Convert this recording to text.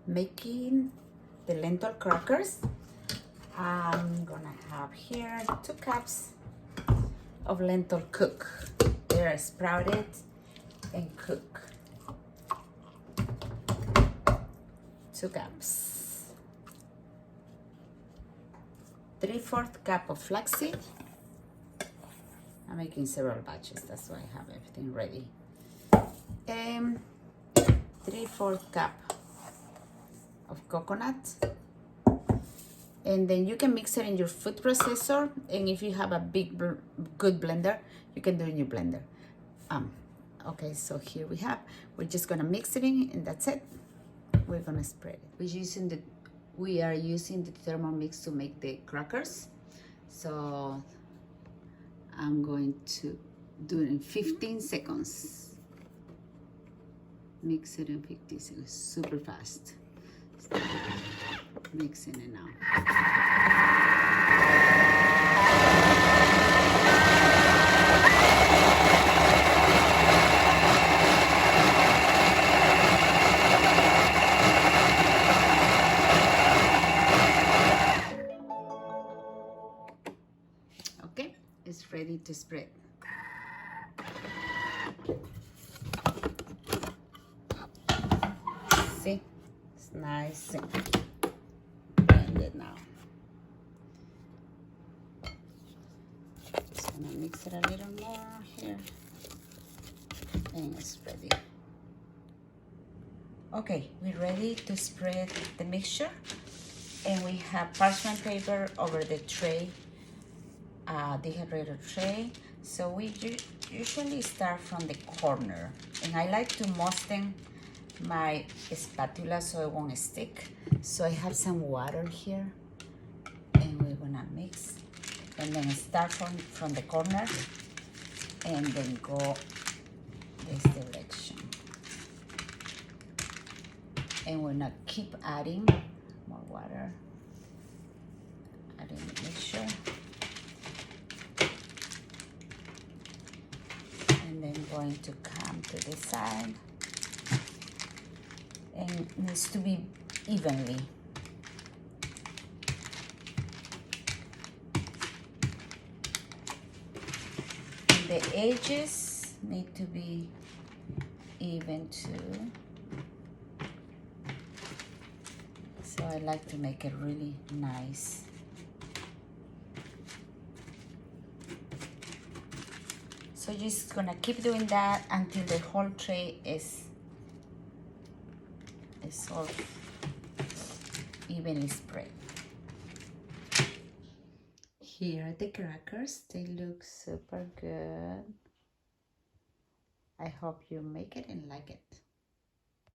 making the lentil crackers. I'm gonna have here 2 cups of lentil cook. They're sprouted and cook. 2 cups. 3/4 cup of flaxseed. I'm making several batches, that's why I have everything ready. 3/4 cup of coconut. And then you can mix it in your food processor, and if you have a big good blender, you can do it in your blender. Okay, so here we're just gonna mix it in, and that's it. We're gonna spread it. We are using the Thermomix to make the crackers. So I'm going to do it in 15 seconds. Mix it in 15 seconds, super fast. Mixing it now. Okay, it's ready to spread. See, it's nice and blended now. Just gonna mix it a little more here, and it's ready. Okay, we're ready to spread the mixture, and we have parchment paper over the tray, dehydrator tray. So we usually start from the corner, and I like to moisten my spatula so it won't stick. So I have some water here, and we're gonna mix, and then start from the corner, and then go this direction. And we're gonna keep adding more water, adding the mixture, and then going to come to the side, and it needs to be evenly. And the edges need to be even too. So I like to make it really nice. So you're just gonna keep doing that until the whole tray is all evenly spread. Here are the crackers. They look super good. I hope you make it and like it.